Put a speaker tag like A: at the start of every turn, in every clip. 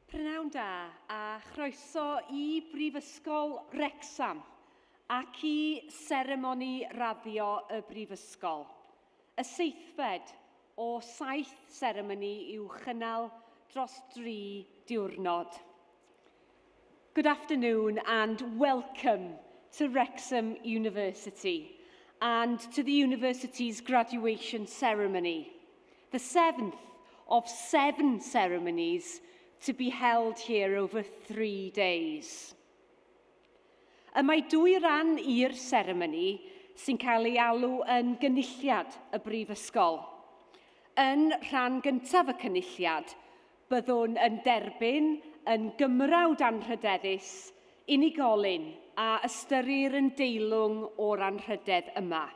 A: Prynawn da a chroeso i Prifysgol Wrecsam ac i Seremoni raddio y Prifysgol. Y seithfed o 7 seremoni i'w chynnal dros 3 diwrnod. Good afternoon and welcome to Wrexham University and to the university's graduation ceremony, the 7th of 7 ceremonies to be held here over 3 days. Y mae 2 ran i'r seremoni sy'n cael ei alw yn gynulliad y Brifysgol. Yn rhan gyntaf y cynulliad, byddwn yn derbyn yn gymrawd anrhydeddus, unigolyn a ystyrir yn deilwng o'r anrhydedd yma.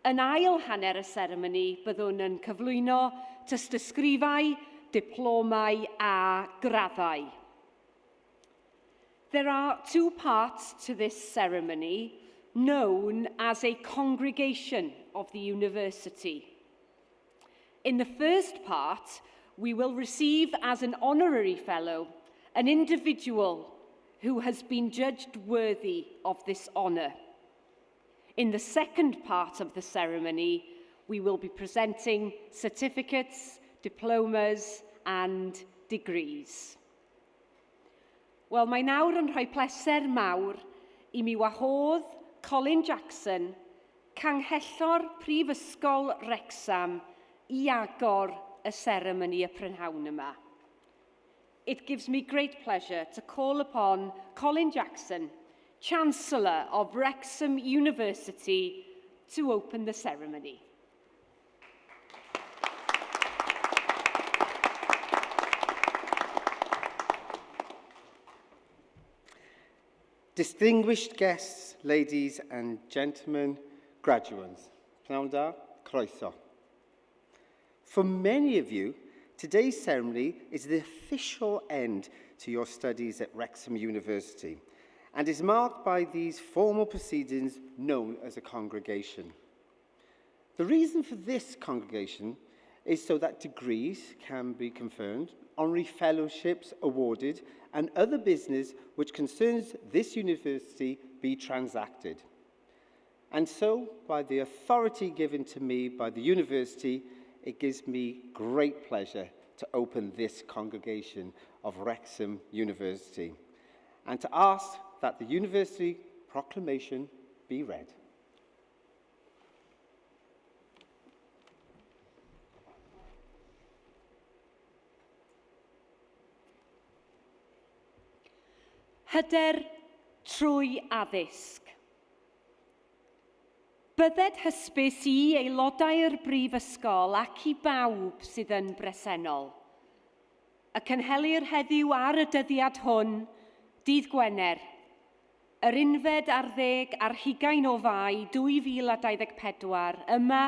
A: Yn ail hanner y seremoni, byddwn yn cyflwyno tystysgrifau, diplomau a graddau. There are 2 parts to this ceremony, known as a congregation of the university. In the first part, we will receive as an honorary fellow an individual who has been judged worthy of this honour. In the second part of the ceremony, we will be presenting certificates, diplomas and degrees. Wel, mae nawr yn rhoi pleser mawr i mi wahodd Colin Jackson, canghellor Prifysgol Wrecsam, i agor y seremoni y prynhawn yma. It gives me great pleasure to call upon Colin Jackson, Chancellor of Wrexham University, to open the ceremony.
B: Distinguished guests, ladies and gentlemen, graduates, prynawn da, croeso. For many of you, today's ceremony is the official end to your studies at Wrexham University and is marked by these formal proceedings known as a congregation. The reason for this congregation is so that degrees can be conferred, honorary fellowships awarded, and other business which concerns this university be transacted. And so, by the authority given to me by the university, it gives me great pleasure to open this congregation of Wrexham University and to ask that the university proclamation be read.
A: Hyder trwy addysg. Bydded hysbys i aelodau'r Brifysgol ac i bawb sydd yn bresennol. Y cynhelir heddiw ar y dyddiad hwn, Dydd Gwener, yr 11 ar 20 o Fai 2024, yma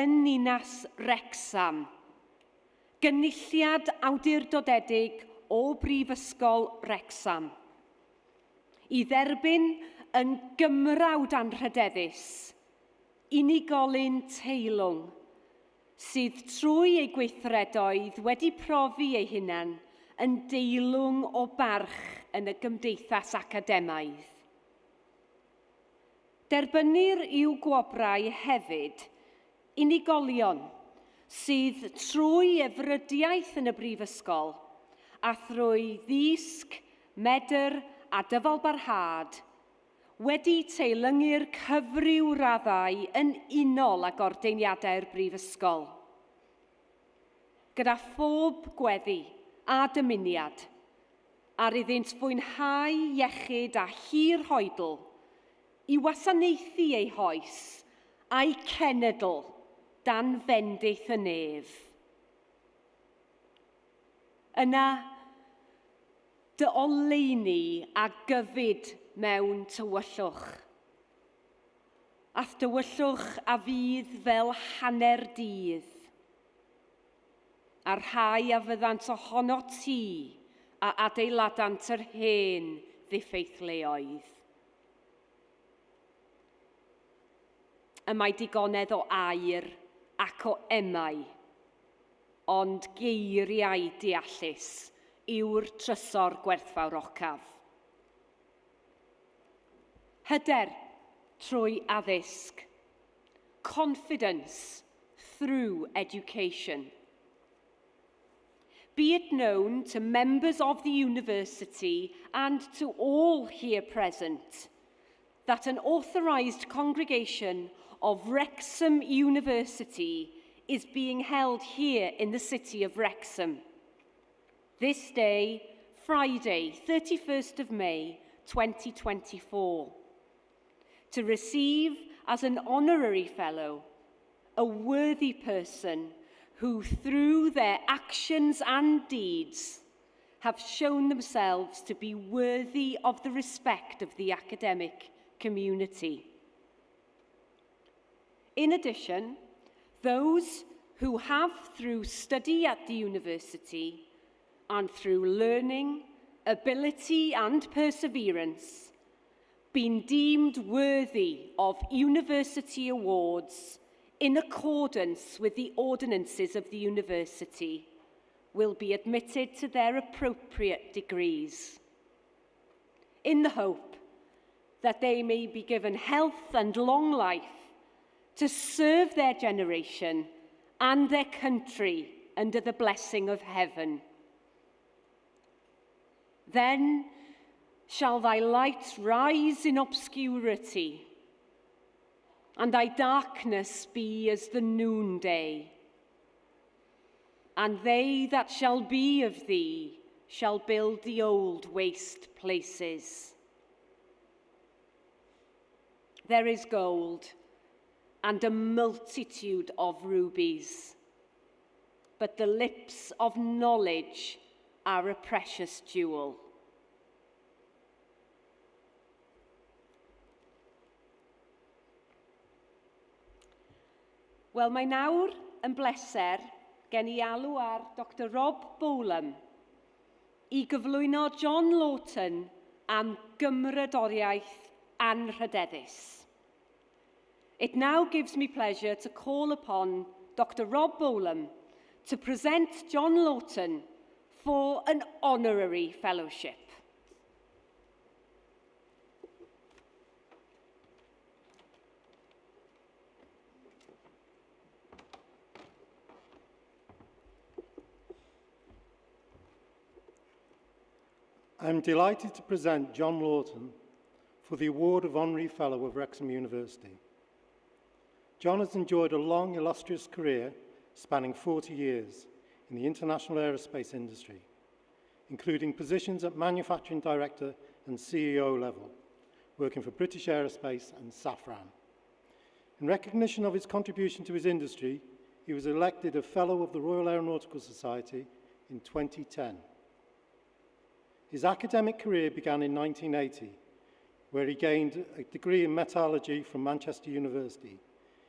A: yn Ninas Wrecsam. Gynulliad awdurdodedig o Brifysgol Wrecsam. I dderbyn yn gymrawd anrhydeddus, unigolyn teilwng, sydd trwy ei gweithredoedd wedi profi ei hunan yn deilwng o barch yn y gymdeithas academaidd. Derbynir i'w gwobrau hefyd unigolion sydd trwy efrydiaeth yn y Brifysgol a thrwy ddisg, medr a dyfalbarhad wedi teilyngu'r cyfryw raddau yn unol ag ordeiniadau'r Brifysgol. Gyda phob gweddi a dymuniad, ar iddynt fwynhau iechyd a hir hoedl, i wasanaethu ei hoes a'i cenedl dan fendith y nef. Yna, dy oleuni a gyfyd mewn tywyllwch. Ath tywyllwch a fydd fel hanner dydd. A rhai a fyddant ohono ti a adeiladant yr hen ddiffeithleoedd. Y mae digonedd o air ac o emau, ond geiriau deallus yw'r trysor gwerthfawrocaf. Hyder trwy addysg. Confidence through education. Be it known to members of the university and to all here present that an authorised congregation of Wrexham University is being held here in the city of Wrexham. This day, Friday, 31st of May, 2024, to receive as an honorary fellow a worthy person who, through their actions and deeds, have shown themselves to be worthy of the respect of the academic community. In addition, those who have, through study at the university and through learning, ability and perseverance, been deemed worthy of university awards in accordance with the ordinances of the university will be admitted to their appropriate degrees, in the hope that they may be given health and long life to serve their generation and their country under the blessing of heaven. Then shall thy light rise in obscurity, and thy darkness be as the noonday. And they that shall be of thee shall build the old waste places. There is gold and a multitude of rubies, but the lips of knowledge are a precious jewel. Wel, mae nawr yn bleser gen I alw ar Dr Rob Bowlam I gyflwyno John Lawton am gymrydoriaeth anrhydeddus. It now gives me pleasure to call upon Dr Rob Bowlam to present John Lawton for an honorary fellowship.
C: I am delighted to present John Lawton for the award of Honorary Fellow of Wrexham University. John has enjoyed a long, illustrious career spanning 40 years in the international aerospace industry, including positions at Manufacturing Director and CEO level, working for British Aerospace and Safran. In recognition of his contribution to his industry, he was elected a Fellow of the Royal Aeronautical Society in 2010. His academic career began in 1980, where he gained a degree in metallurgy from Manchester University.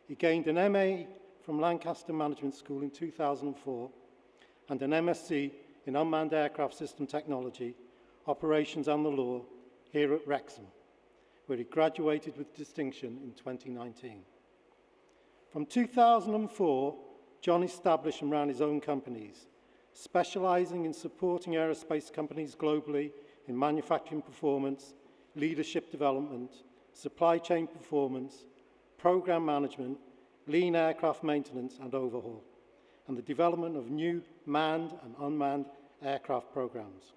C: He gained an MA from Lancaster Management School in 2004 and an MSc in Unmanned Aircraft System Technology, Operations and the Law here at Wrexham, where he graduated with distinction in 2019. From 2004, John established and ran his own companies, specialising in supporting aerospace companies globally in manufacturing performance, leadership development, supply chain performance, program management, lean aircraft maintenance and overhaul, and the development of new manned and unmanned aircraft programs.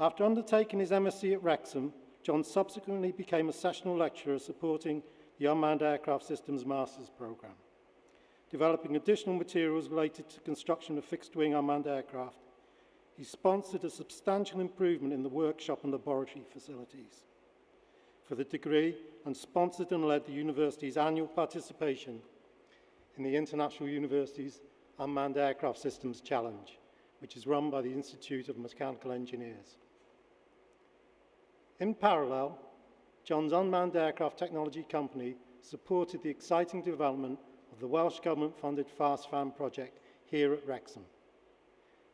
C: After undertaking his MSc at Wrexham, John subsequently became a sessional lecturer supporting the Unmanned Aircraft Systems Masters Programme, developing additional materials related to construction of fixed-wing unmanned aircraft. He sponsored a substantial improvement in the workshop and laboratory facilities for the degree and sponsored and led the university's annual participation in the International University's Unmanned Aircraft Systems Challenge, which is run by the Institute of Mechanical Engineers. In parallel, John's Unmanned Aircraft Technology Company supported the exciting development of the Welsh Government-funded FastFan project here at Wrexham.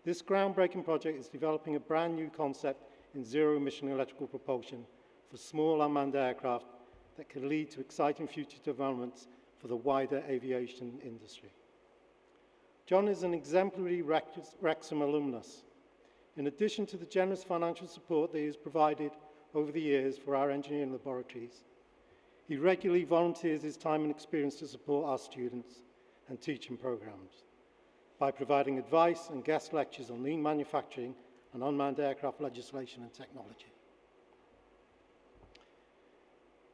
C: This groundbreaking project is developing a brand new concept in zero-emission electrical propulsion for small unmanned aircraft that can lead to exciting future developments for the wider aviation industry. John is an exemplary Wrexham alumnus In addition to the generous financial support that he has provided over the years for our engineering laboratories, he regularly volunteers his time and experience to support our students and teaching programs by providing advice and guest lectures on lean manufacturing and unmanned aircraft legislation and technology.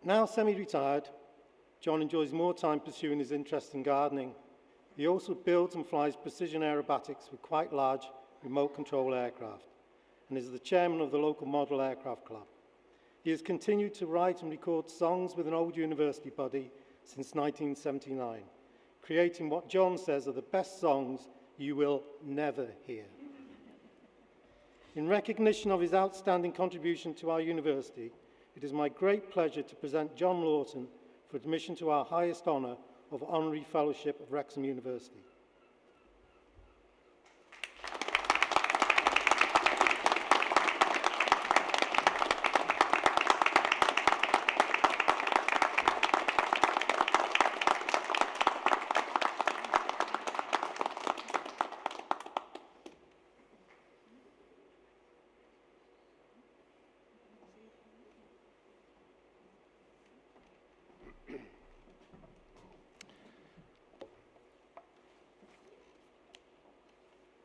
C: Now semi-retired, John enjoys more time pursuing his interest in gardening. He also builds and flies precision aerobatics with quite large remote control aircraft and is the chairman of the local Model Aircraft Club. He has continued to write and record songs with an old university buddy since 1979, creating what John says are the best songs you will never hear. In recognition of his outstanding contribution to our university, it is my great pleasure to present John Lawton for admission to our highest honour of Honorary Fellowship of Wrexham University.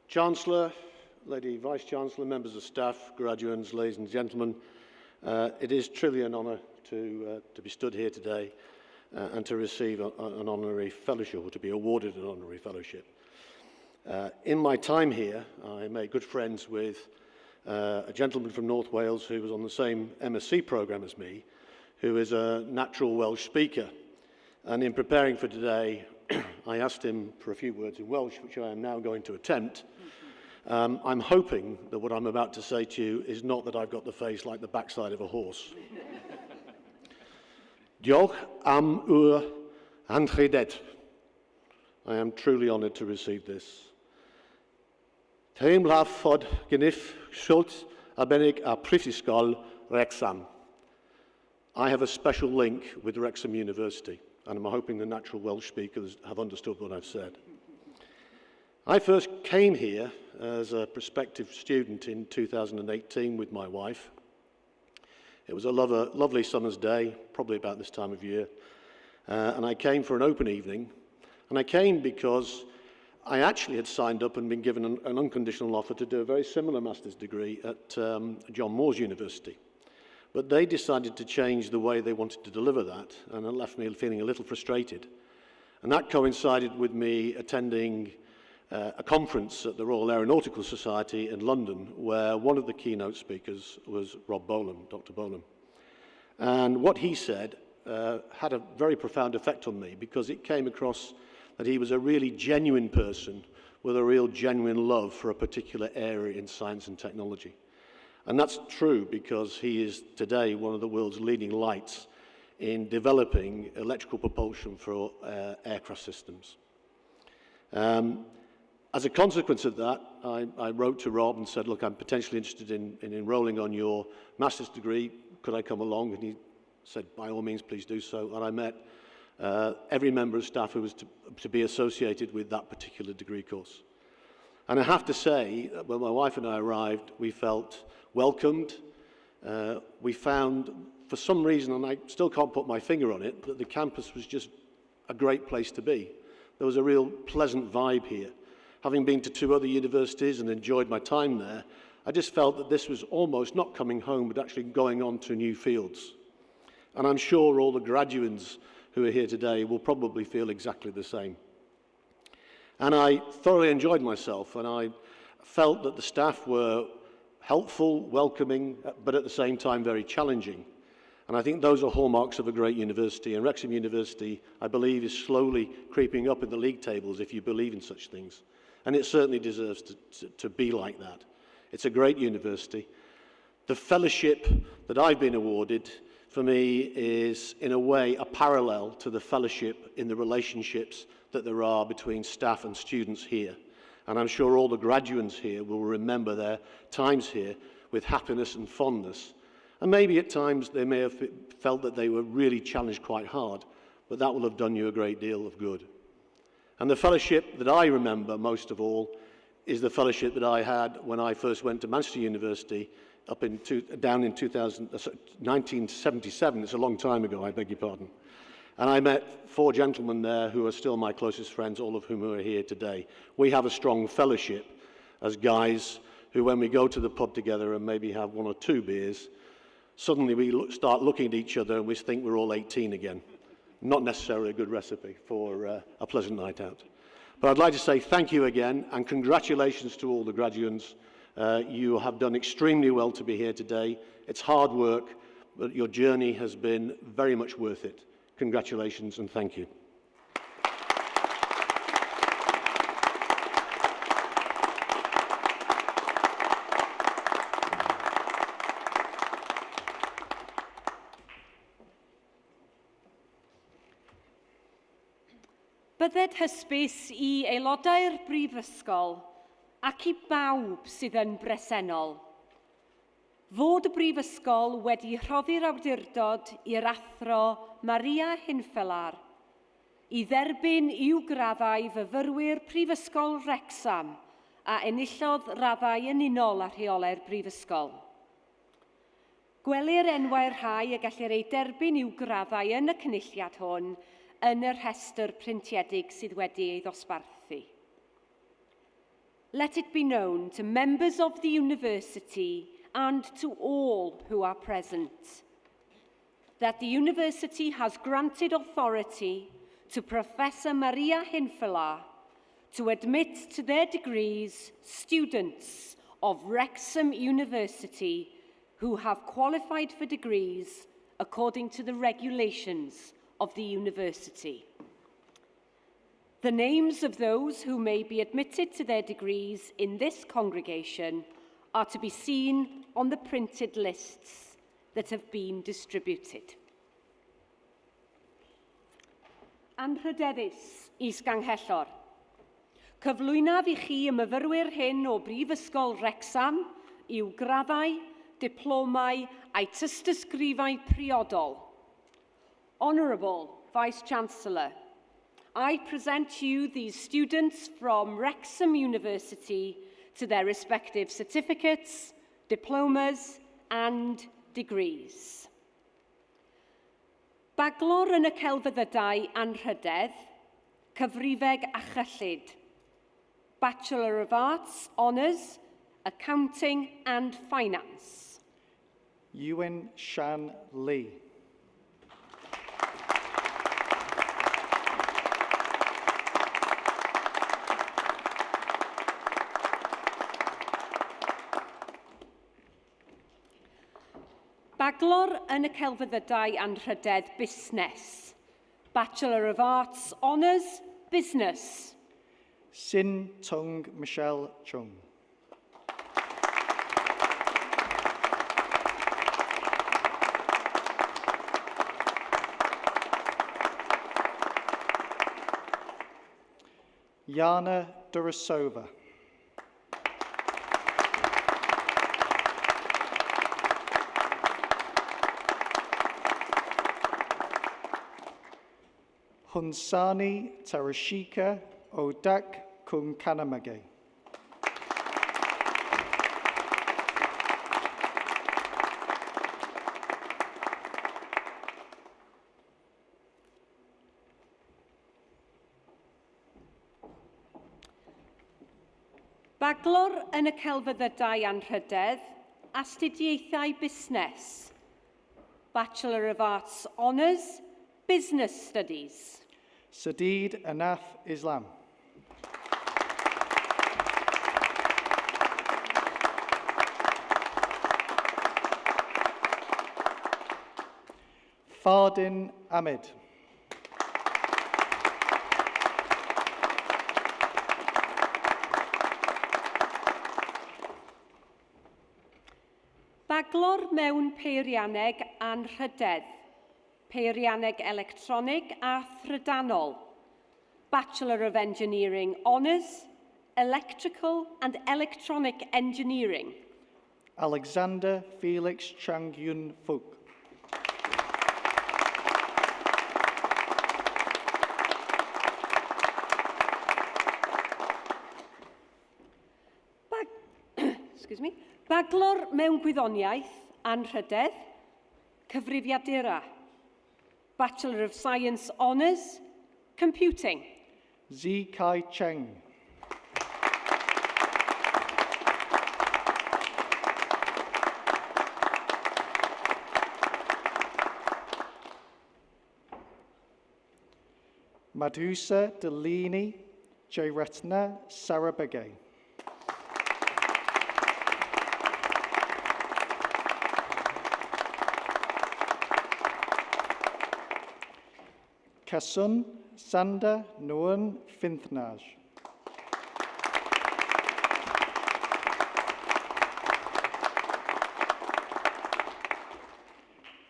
D: Chancellor, Lady Vice-chancellor, members of staff, graduates, ladies and gentlemen, it is truly an honour to be stood here today and to receive an honorary fellowship, or to be awarded an honorary fellowship. In my time here, I made good friends with a gentleman from North Wales who was on the same MSc programme as me, who is a natural Welsh speaker. And in preparing for today, I asked him for a few words in Welsh, which I am now going to attempt. I'm hoping that what I'm about to say to you is not that I've got the face like the backside of a horse. Diolch am yw'r anrhydedd. I am truly honoured to receive this. Teimlaf fod gennych Schultz arbennig a Prifysgol Wrecsam. I have a special link with Wrexham University, and I'm hoping the natural Welsh speakers have understood what I've said. I first came here as a prospective student in 2018 with my wife. It was a lovely summer's day, probably about this time of year, and I came for an open evening, and I came because I actually had signed up and been given an unconditional offer to do a very similar master's degree at John Moores University. But they decided to change the way they wanted to deliver that, and it left me feeling a little frustrated. And that coincided with me attending a conference at the Royal Aeronautical Society in London, where one of the keynote speakers was Rob Bolam, Dr. Bolam. And what he said had a very profound effect on me, because it came across that he was a really genuine person with a real genuine love for a particular area in science and technology. And that's true because he is today one of the world's leading lights in developing electrical propulsion for aircraft systems. As a consequence of that, I wrote to Rob and said, look, I'm potentially interested in enrolling on your master's degree. Could I come along? And he said, by all means, please do so. And I met every member of staff who was to be associated with that particular degree course. And I have to say, when my wife and I arrived, we felt welcomed. We found, for some reason, and I still can't put my finger on it, that the campus was just a great place to be. There was a real pleasant vibe here. Having been to 2 other universities and enjoyed my time there, I just felt that this was almost not coming home, but actually going on to new fields. And I'm sure all the graduates who are here today will probably feel exactly the same. And I thoroughly enjoyed myself, and I felt that the staff were helpful, welcoming, but at the same time very challenging. And I think those are hallmarks of a great university. And Wrexham University, I believe, is slowly creeping up in the league tables, if you believe in such things. And it certainly deserves to be like that. It's a great university. The fellowship that I've been awarded, for me, is in a way a parallel to the fellowship in the relationships that there are between staff and students here. And I'm sure all the graduates here will remember their times here with happiness and fondness. And maybe at times they may have felt that they were really challenged quite hard, but that will have done you a great deal of good. And the fellowship that I remember most of all is the fellowship that I had when I first went to Manchester University down in 1977. It's a long time ago, I beg your pardon. And I met 4 gentlemen there who are still my closest friends, all of whom are here today. We have a strong fellowship as guys who, when we go to the pub together and maybe have 1 or 2 beers, suddenly we start looking at each other and we think we're all 18 again. Not necessarily a good recipe for a pleasant night out. But I'd like to say thank you again and congratulations to all the graduates. You have done extremely well to be here today. It's hard work, but your journey has been very much worth it. Congratulations and thank you.
A: Bydded hysbys I aelodau'r Brifysgol ac I bawb sydd yn bresennol. Fod y Brifysgol wedi rhoddi'r awdurdod i'r athro Maria Hinfelar I dderbyn i'w graddau fyfyrwyr Prifysgol Wrecsam a enillodd raddau yn unol a rheolau'r Brifysgol. Gwelir enwau'r rhai a gellir ei derbyn i'w graddau yn y cynulliad hwn yn yr rhestr printiedig sydd wedi ei ddosbarthu. Let it be known to members of the university and to all who are present that the university has granted authority to Professor Maria Hinfelar to admit to their degrees students of Wrexham University who have qualified for degrees according to the regulations of the university. The names of those who may be admitted to their degrees in this congregation are to be seen on the printed lists that have been distributed. Anrhydeddus is-ganghellor. Cyflwynaf I chi y myfyrwyr hyn o Brifysgol Wrecsam i'w graddau, diplomau a'i tystysgrifau priodol. Honourable Vice-chancellor, I present to you these students from Wrexham University to their respective certificates, diplomas and degrees. Baglor yn y celfyddydau anrhydedd, cyfrifeg a chyllid. Bachelor of Arts, Honours, Accounting and Finance.
E: Ewan Shan Lee.
A: Baglor yn y celfyddydau anrhydedd Busnes. Bachelor of Arts, Honours, Business.
E: Sin Tung Michelle Chung. Yana Durasova. Hunsani Tarashika Odak Kunkanamage.
A: Baglor yn y celfyddydau anrhydedd, astudiaethau busnes. Bachelor of Arts Honours, Business Studies.
E: Sadid Anath Islam. Fardin Ahmed.
A: Baglor mewn peirianneg anrhydedd, peirianneg electronig a thrydanol. Bachelor of Engineering Honours, Electrical and Electronic Engineering.
E: Alexander Felix Chang Yun Fuk.
A: Baglor mewn gwyddoniaeth, anrhydedd, cyfrifiadura. Bachelor of Science Honours, Computing.
E: Zi Kai Cheng. Madhusa Delini Jairatna Sarabagay. Kasun Sanda Nuan Finthnaj.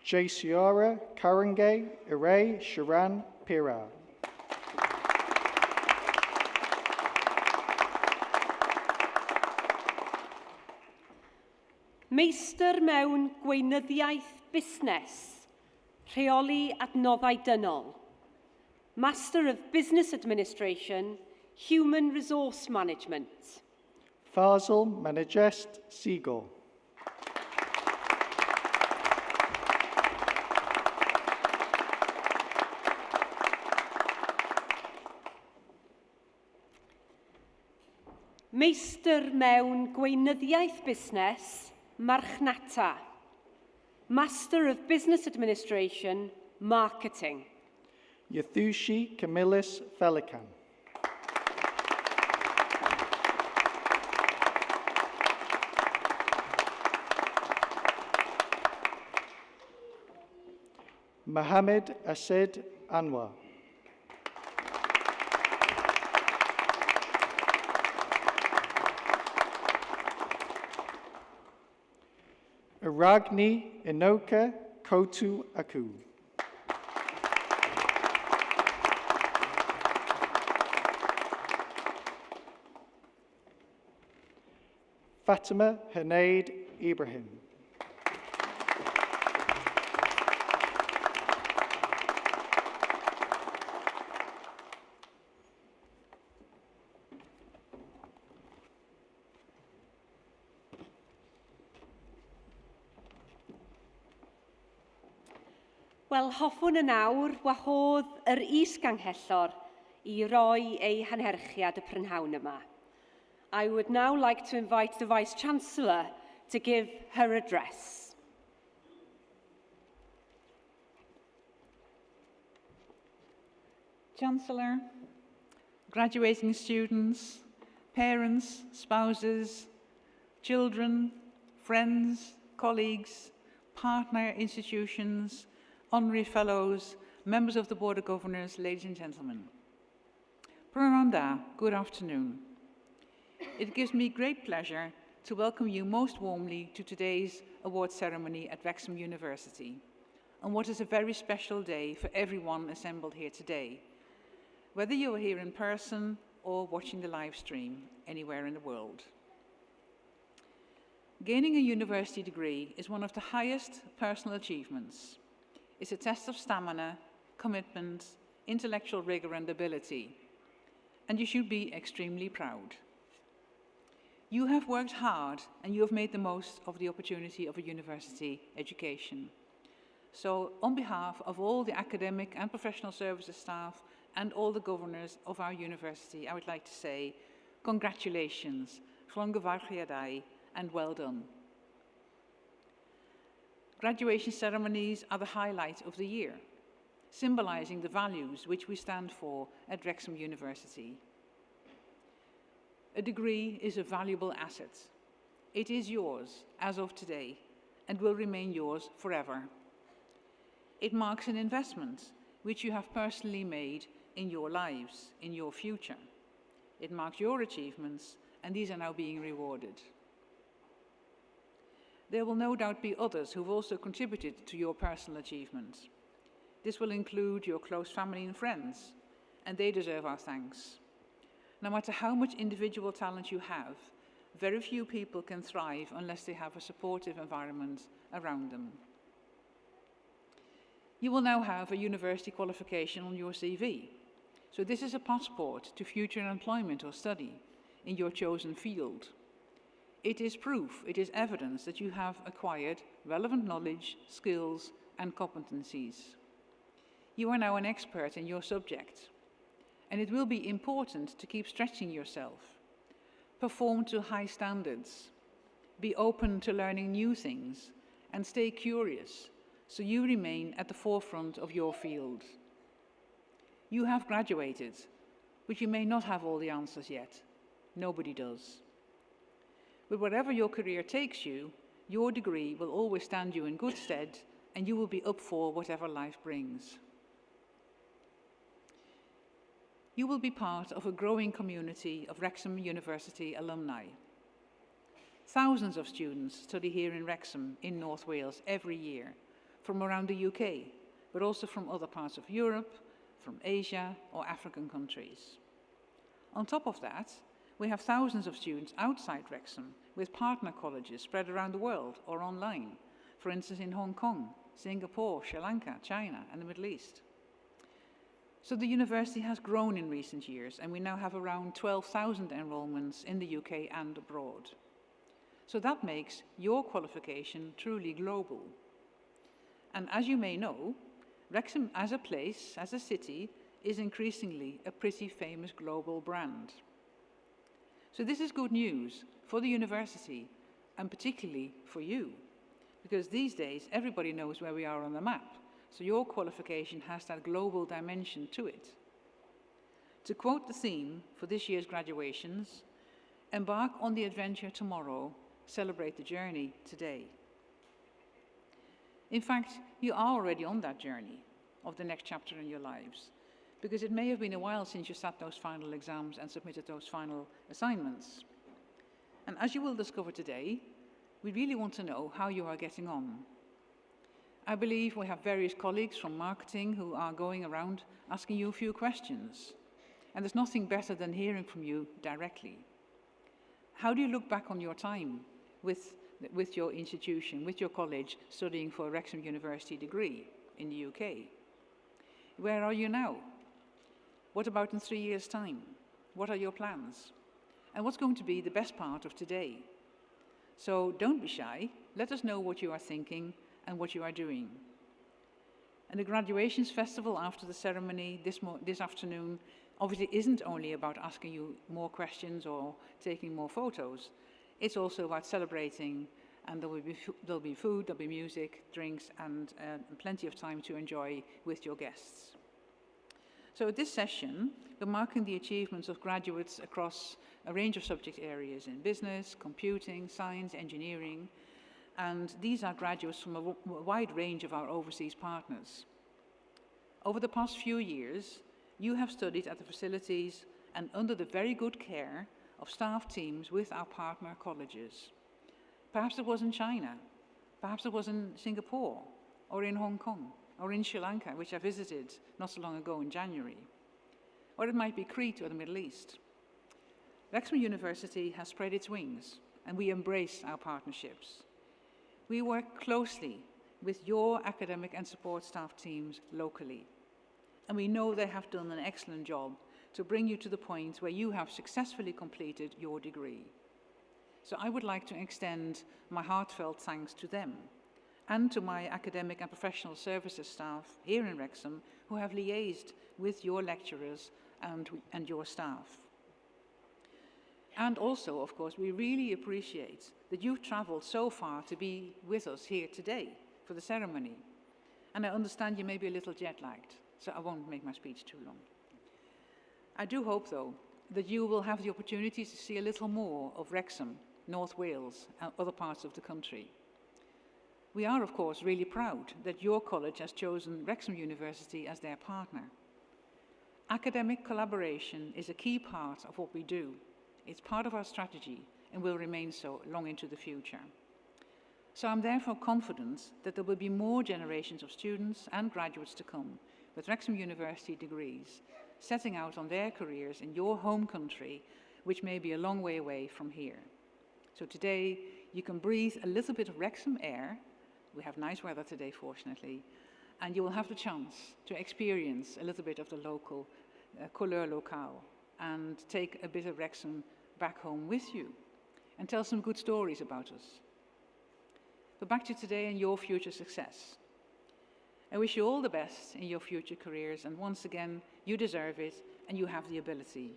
E: Jaisiora Karangay Iray Sharan Pira.
A: Meistr mewn gweinyddiaeth busnes, rheoli adnoddau dynol. Master of Business Administration, Human Resource Management.
E: Fazil Managest Seagull.
A: Meistr mewn gweinyddiaeth busnes, marchnata. Master of Business Administration, Marketing.
E: Yathushi Camillus Felican. Mohammed Asid Anwar. Aragni Inoka Kotu Aku. Fatima Hanaid Ibrahim.
A: Wel, hoffwn yn awr wahodd yr is-ganghellor I roi ei hanherchiad y prynhawn yma. I would now like to invite the Vice-chancellor to give her address.
F: Chancellor, graduating students, parents, spouses, children, friends, colleagues, partner institutions, honorary fellows, members of the Board of Governors, ladies and gentlemen. Prananda, good afternoon. It gives me great pleasure to welcome you most warmly to today's award ceremony at Wrexham University, on what is a very special day for everyone assembled here today, whether you are here in person or watching the live stream anywhere in the world. Gaining a university degree is one of the highest personal achievements. It's a test of stamina, commitment, intellectual rigor and ability, and you should be extremely proud. You have worked hard and you have made the most of the opportunity of a university education. So on behalf of all the academic and professional services staff and all the governors of our university, I would like to say congratulations, and well done. Graduation ceremonies are the highlight of the year, symbolizing the values which we stand for at Wrexham University. A degree is a valuable asset. It is yours as of today and will remain yours forever. It marks an investment which you have personally made in your lives, in your future. It marks your achievements, and these are now being rewarded. There will no doubt be others who've also contributed to your personal achievements. This will include your close family and friends, and they deserve our thanks. No matter how much individual talent you have, very few people can thrive unless they have a supportive environment around them. You will now have a university qualification on your CV. So this is a passport to future employment or study in your chosen field. It is proof, it is evidence that you have acquired relevant knowledge, skills, and competencies. You are now an expert in your subject, and it will be important to keep stretching yourself, perform to high standards, be open to learning new things, and stay curious so you remain at the forefront of your field. You have graduated, but you may not have all the answers yet. Nobody does. But wherever your career takes you, your degree will always stand you in good stead, and you will be up for whatever life brings. You will be part of a growing community of Wrexham University alumni. Thousands of students study here in Wrexham, in North Wales, every year, from around the UK, but also from other parts of Europe, from Asia or African countries. On top of that, we have thousands of students outside Wrexham with partner colleges spread around the world or online, for instance in Hong Kong, Singapore, Sri Lanka, China, and the Middle East. So the university has grown in recent years, and we now have around 12,000 enrolments in the UK and abroad. So that makes your qualification truly global. And as you may know, Wrexham as a place, as a city, is increasingly a pretty famous global brand. So this is good news for the university, and particularly for you, because these days everybody knows where we are on the map, so your qualification has that global dimension to it. To quote the theme for this year's graduations, embark on the adventure tomorrow, celebrate the journey today. In fact, you are already on that journey of the next chapter in your lives, because it may have been a while since you sat those final exams and submitted those final assignments. And as you will discover today, we really want to know how you are getting on. I believe we have various colleagues from marketing who are going around asking you a few questions, and there's nothing better than hearing from you directly. How do you look back on your time with your institution, with your college, studying for a Wrexham University degree in the UK? Where are you now? What about in 3 years' time? What are your plans? And what's going to be the best part of today? So don't be shy. Let us know what you are thinking and what you are doing. And the graduations festival after the ceremony this afternoon obviously isn't only about asking you more questions or taking more photos. It's also about celebrating, and there'll be food, there'll be music, drinks, and plenty of time to enjoy with your guests. So at this session, we're marking the achievements of graduates across a range of subject areas in business, computing, science, engineering, and these are graduates from a wide range of our overseas partners. Over the past few years, you have studied at the facilities and under the very good care of staff teams with our partner colleges. Perhaps it was in China, perhaps it was in Singapore, or in Hong Kong, or in Sri Lanka, which I visited not so long ago in January. Or it might be Crete or the Middle East. Wrexham University has spread its wings, and we embrace our partnerships. We work closely with your academic and support staff teams locally, and we know they have done an excellent job to bring you to the point where you have successfully completed your degree. So I would like to extend my heartfelt thanks to them and to my academic and professional services staff here in Wrexham who have liaised with your lecturers and your staff. And also, of course, we really appreciate that you've travelled so far to be with us here today for the ceremony. And I understand you may be a little jet-lagged, so I won't make my speech too long. I do hope, though, that you will have the opportunity to see a little more of Wrexham, North Wales, and other parts of the country. We are, of course, really proud that your college has chosen Wrexham University as their partner. Academic collaboration is a key part of what we do. It's part of our strategy and will remain so long into the future. So I'm therefore confident that there will be more generations of students and graduates to come with Wrexham University degrees, setting out on their careers in your home country, which may be a long way away from here. So today, you can breathe a little bit of Wrexham air. We have nice weather today, fortunately, and you will have the chance to experience a little bit of the local couleur locale and take a bit of Wrexham back home with you. and tell some good stories about us. But back to today and your future success. I wish you all the best in your future careers, and once again, you deserve it and you have the ability.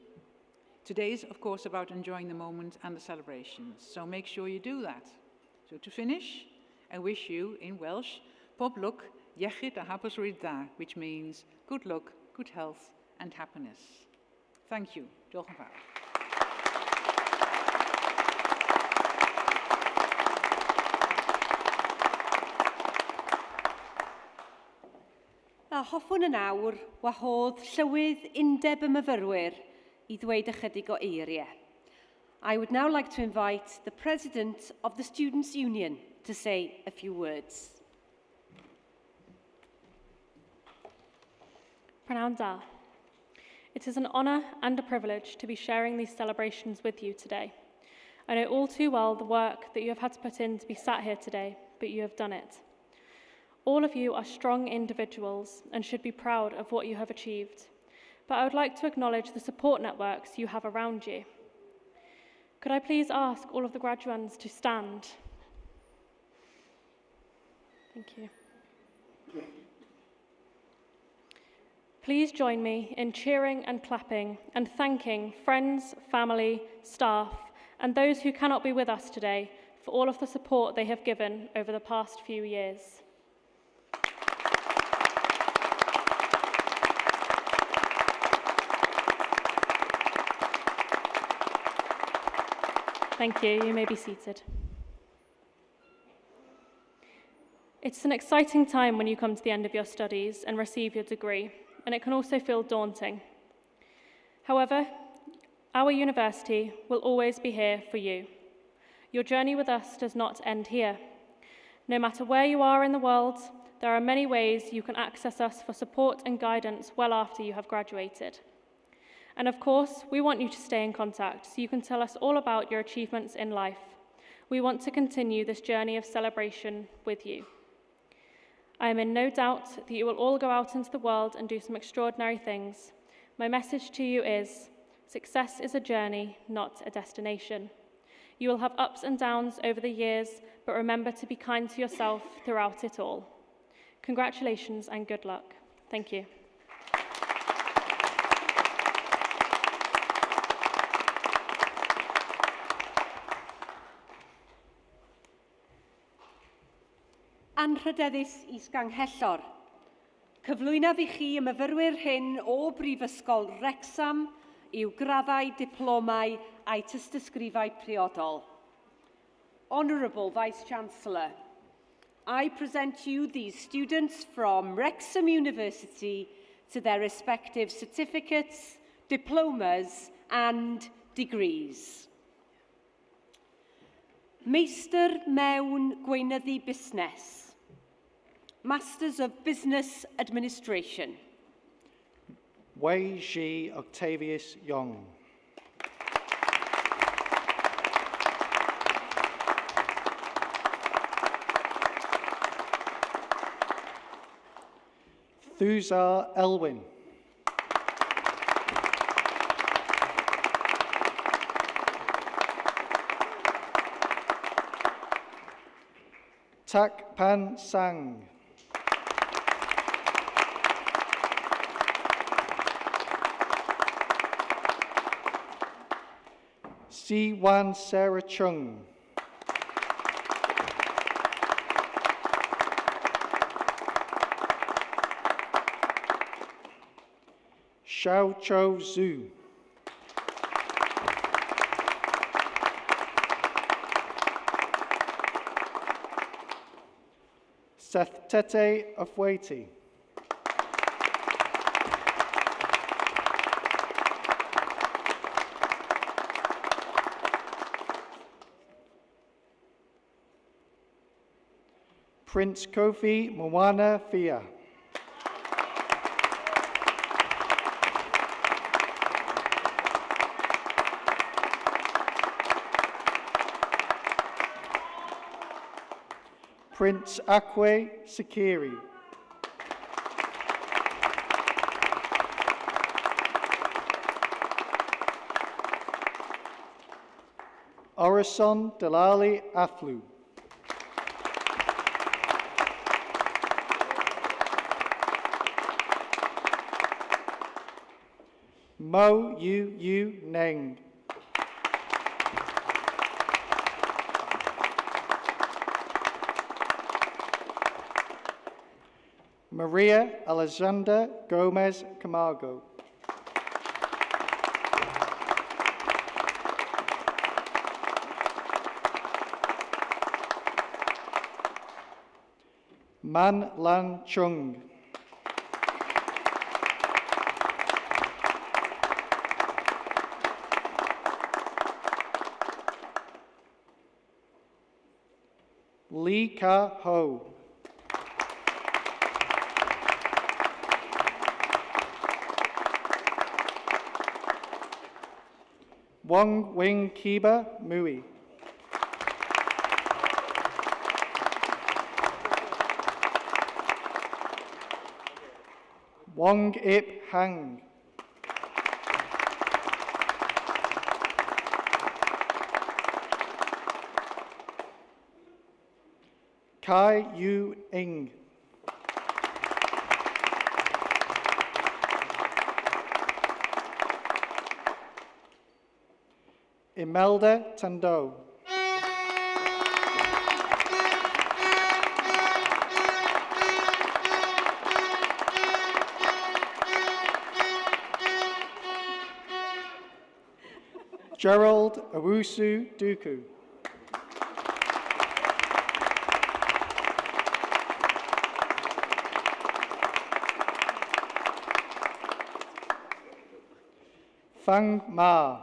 F: Today is, of course, about enjoying the moment and the celebrations, so make sure you do that. So to finish, I wish you, in Welsh, pob lwc, iechyd a hapus ryd dda, which means good luck, good health, and happiness. Thank you. Diolch yn fawr.
A: A hoffwn yn awr wahodd llywydd undeb y myfyrwyr I ddweud ychydig o eiriau. I would now like to invite the President of the Students' Union to say a few words.
G: Prynawn da. It is an honour and a privilege to be sharing these celebrations with you today. I know all too well the work that you have had to put in to be sat here today, but you have done it. All of you are strong individuals and should be proud of what you have achieved. But I would like to acknowledge the support networks you have around you. Could I please ask all of the graduands to stand? Thank you. Please join me in cheering and clapping and thanking friends, family, staff, and those who cannot be with us today for all of the support they have given over the past few years. Thank you. You may be seated. It's an exciting time when you come to the end of your studies and receive your degree, and it can also feel daunting. However, our university will always be here for you. Your journey with us does not end here. No matter where you are in the world, there are many ways you can access us for support and guidance well after you have graduated. And of course, we want you to stay in contact so you can tell us all about your achievements in life. We want to continue this journey of celebration with you. I am in no doubt that you will all go out into the world and do some extraordinary things. My message to you is, success is a journey, not a destination. You will have ups and downs over the years, but remember to be kind to yourself throughout it all. Congratulations and good luck. Thank you.
A: Anrhydeddus Is-ganghellor. Cyflwynaf I chi y myfyrwyr hyn o Brifysgol Wrecsam i'w graddau, diplomau a'i tystysgrifau priodol. Honourable Vice-chancellor, I present you these students from Wrexham University to their respective certificates, diplomas and degrees. Meistr mewn gweinyddu busnes. Masters of Business Administration.
E: Wei Ji Octavius Young. Thusar Elwyn. Tak Pan Sang. Si Wan Sarah Chung. Xiao Chou Zhu. Seth Tete of Waiti. Prince Kofi Moana Fia. Prince Akwe Sakiri. Orison Delali Aflu. Mo Yu Neng. Maria Alexander Gomez Camargo. Man Lan Chung. Lee Ka Ho. Wong Wing Kiba Mui. Wong Ip Hang. Kai Yu Ing. Imelda Tando. Gerald Awusu Duku. Fang Ma.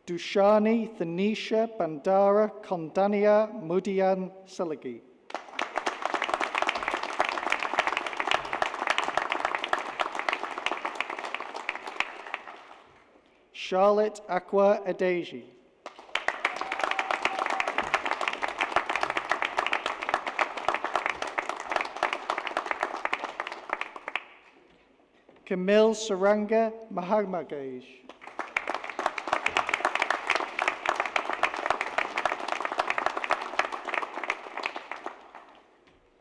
E: Dushani Thanisha Bandara Kondania Mudian Selagi. Charlotte Aqua Adeji. Camille Saranga Mahamagaj.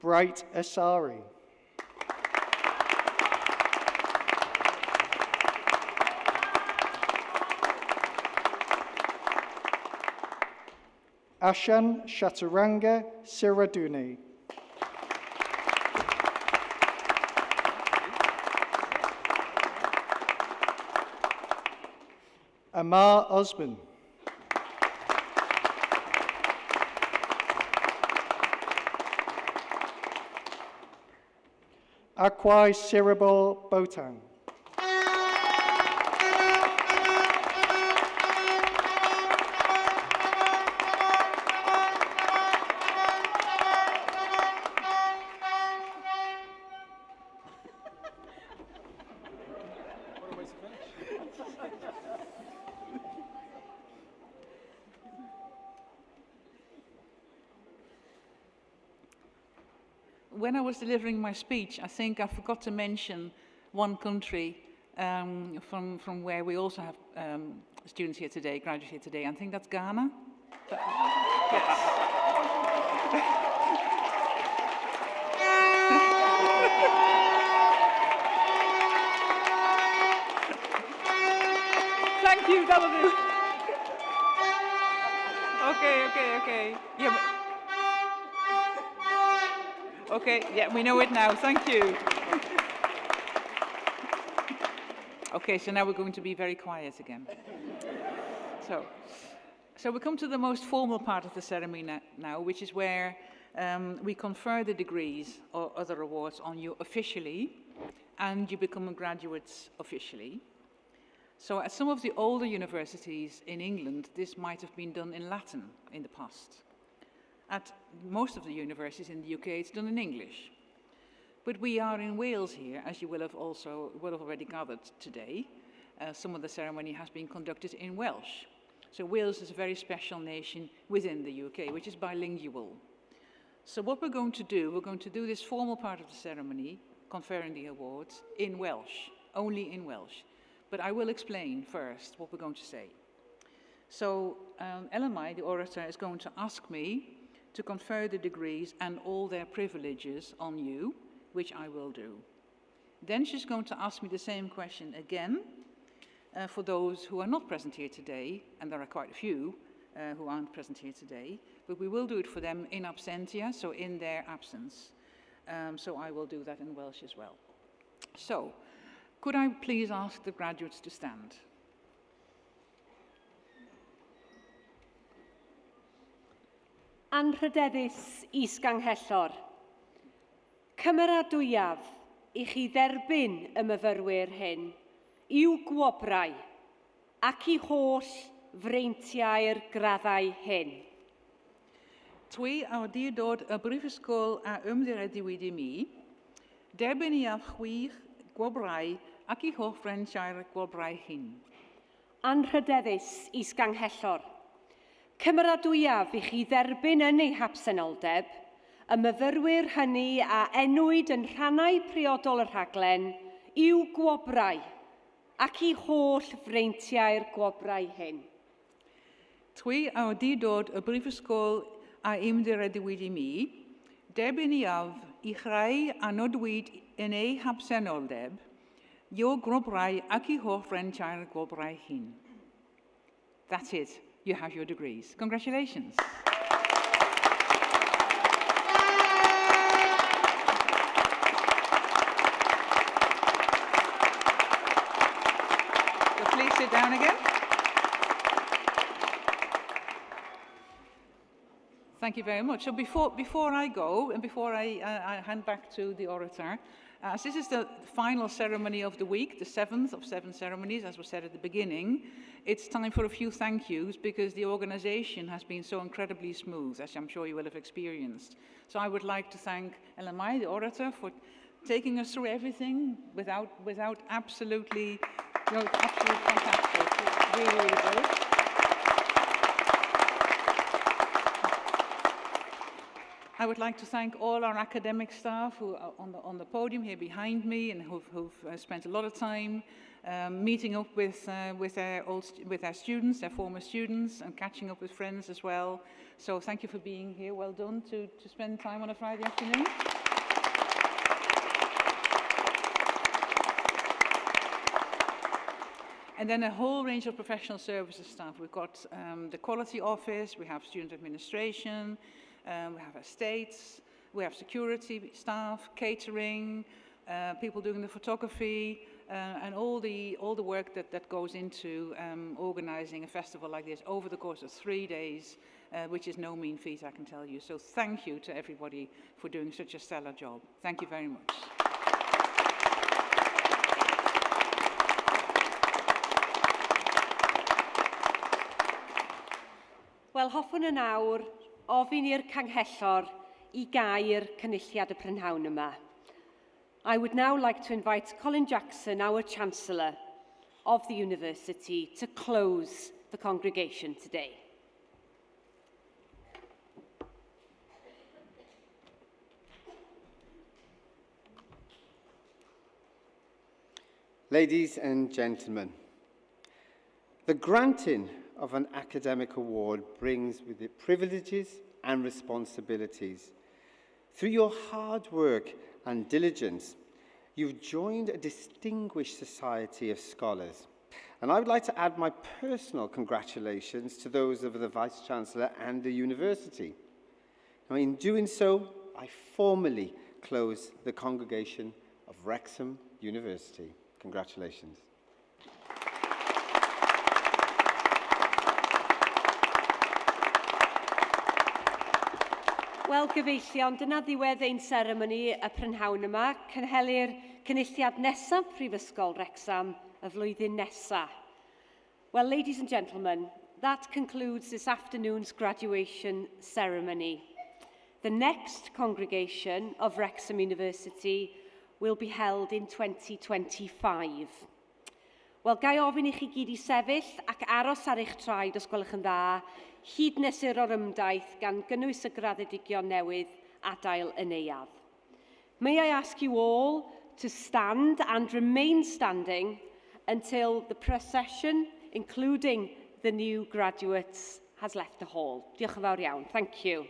E: Bright Asari. Ashan Shataranga Siraduni. Amar Osman. Akwai Sirabo Botang.
F: When I was delivering my speech, I think I forgot to mention one country from where we also have students here today, graduates here today. I think that's Ghana. Yes. Thank you, that'll do. Okay. Yeah, okay, yeah, we know it now. Thank you. Okay, so now we're going to be very quiet again. So we come to the most formal part of the ceremony now, which is where we confer the degrees or other awards on you officially, and you become graduates officially. So at some of the older universities in England, this might have been done in Latin in the past. At most of the universities in the UK, it's done in English. But we are in Wales here, as you will have already gathered today. Some of the ceremony has been conducted in Welsh. So Wales is a very special nation within the UK, which is bilingual. So what we're going to do this formal part of the ceremony conferring the awards in Welsh, only in Welsh. But I will explain first what we're going to say. So LMI, the orator, is going to ask me to confer the degrees and all their privileges on you, which I will do. Then she's going to ask me the same question again for those who are not present here today, and there are quite a few who aren't present here today, but we will do it for them in absentia, so in their absence. So I will do that in Welsh as well. So, could I please ask the graduates to stand?
A: Anrhydeddus is-ganghellor, cymeradwyaf I chi dderbyn y myfyrwyr hyn i'w gwobrau ac I holl freintiau'r graddau hyn.
F: Twee awdurdod y Prifysgol a ymddireddiwyd I mi, derbyn I af chwych gwobrau ac I holl freintiau'r gwobrau hyn.
A: Anrhydeddus is-ganghellor, cymeradwyaf I chi dderbyn yn ei habsenoldeb y myfyrwyr hynny a enwyd yn rhannau priodol y rhaglen i'w gwobrau ac I holl freintiau'r gwobrau hyn.
F: Twee awdurdod y Prifysgol a ymddireddiwyd I mi, derbyn I af I chreu a nodwyd yn ei habsenoldeb, i'w gwobrau ac I holl freintiau'r gwobrau hyn. That's it. You have your degrees. Congratulations. So please sit down again. Thank you very much. So before I go, and before I hand back to the orator, as this is the final ceremony of the week, the 7th of 7 ceremonies, as was said at the beginning, it's time for a few thank yous because the organization has been so incredibly smooth, as I'm sure you will have experienced. So I would like to thank LMI, the orator, for taking us through everything without absolutely, absolutely fantastic. Really, really good. I would like to thank all our academic staff who are on the podium here behind me and who've spent a lot of time meeting up with our students, their former students, and catching up with friends as well. So thank you for being here. Well done to spend time on a Friday afternoon. And then a whole range of professional services staff. We've got the quality office, we have student administration, we have estates, we have security staff, catering, people doing the photography, and all the work that goes into organizing a festival like this over the course of 3 days, which is no mean feat, I can tell you. So thank you to everybody for doing such a stellar job. Thank you very much.
A: Wel, hoffwn yn awr ofyn i'r canghellor I gair cynulliad y prynhawn yma. I would now like to invite Colin Jackson, our Chancellor of the University, to close the congregation today.
B: Ladies and gentlemen, the granting of an academic award brings with it privileges and responsibilities. Through your hard work and diligence, you've joined a distinguished society of scholars. And I would like to add my personal congratulations to those of the Vice-chancellor and the university. Now, in doing so, I formally close the congregation of Wrexham University. Congratulations.
A: Wel, gyfeillion, dyna ddiwedd ein seremoni y prynhawn yma, cynhelir cynulliad nesaf Prifysgol Wrecsam y flwyddyn nesaf. Well, ladies and gentlemen, that concludes this afternoon's graduation ceremony. The next congregation of Wrexham University will be held in 2025. Wel, gai ofyn I chi gyd I sefyll ac aros ar eich traed os gwelwch yn dda, hyd nesur o'r ymdaith gan gynnwys y graddedigion newydd adael y neuadd. May I ask you all to stand and remain standing until the procession, including the new graduates, has left the hall. Diolch yn fawr iawn. Thank you.